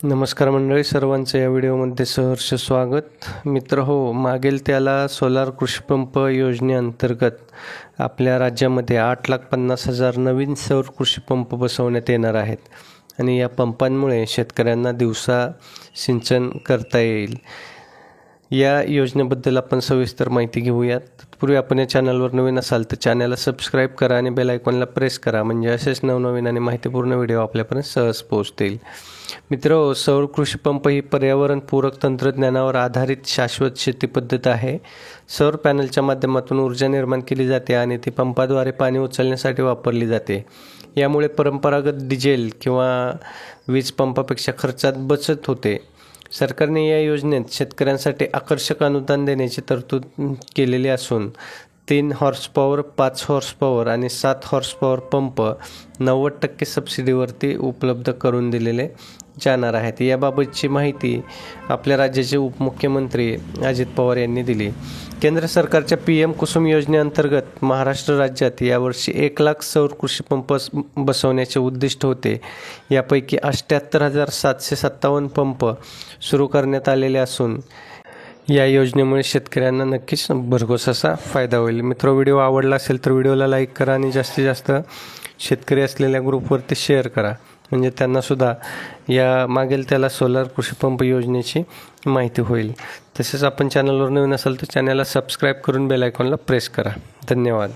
नमस्कार मंडळी, सर्वांचं या व्हिडिओमध्ये सहर्ष स्वागत. मित्र हो, मागेल त्याला सोलार कृषीपंप योजनेअंतर्गत आपल्या राज्यामध्ये 8,50,000 नवीन सौर कृषीपंप बसवण्यात येणार आहेत आणि या पंपांमुळे शेतकऱ्यांना दिवसा सिंचन करता येईल. या योजनेबद्दल आपण सविस्तर माहिती घेऊयात. तत्पूर्वी आपण या चॅनलवर नवीन असाल तर चॅनलला सबस्क्राईब करा आणि बेल आयकॉनला प्रेस करा, म्हणजे असेच नवनवीन आणि माहितीपूर्ण व्हिडिओ आपल्यापर्यंत सहज पोहोचतील. मित्र, सौर कृषीपंप ही पर्यावरणपूरक तंत्रज्ञानावर आधारित शाश्वत शेती पद्धत आहे. सौर पॅनलच्या माध्यमातून ऊर्जा निर्माण केली जाते आणि ती पंपाद्वारे पाणी उचलण्यासाठी वापरली जाते. यामुळे परंपरागत डिझेल किंवा वीज पंपापेक्षा खर्चात बचत होते. सरकारने या योजनेत शेतकऱ्यांसाठी आकर्षक अनुदान देण्याची तरतूद केलेली असून 3 हॉर्स पॉवर, 5 हॉर्स पॉवर आणि 7 हॉर्स पॉवर पंप 90% सबसिडीवरती उपलब्ध करून दिलेले जाणार आहेत. याबाबतची माहिती आपल्या राज्याचे उपमुख्यमंत्री अजित पवार यांनी दिली. केंद्र सरकारच्या PM कुसुम योजनेअंतर्गत महाराष्ट्र राज्यात यावर्षी 1,00,000 सौर कृषीपंप बसवण्याचे उद्दिष्ट होते. यापैकी 78,757 पंप सुरू करण्यात आलेले असून या योजनेमुळे शेतकऱ्यांना नक्कीच भरघोस असा फायदा होईल. मित्र, व्हिडिओ आवडला असेल तर व्हिडिओला लाईक करा आणि जास्तीत जास्त शेतकरी असलेल्या ग्रुपवरती शेअर करा, म्हणजे त्यांनासुद्धा या मागेल त्याला सोलार कृषीपंप योजनेची माहिती होईल. तसेच आपण चॅनलवर नवीन असाल तर चॅनलला सबस्क्राईब करून बेल आयकॉनला प्रेस करा. धन्यवाद.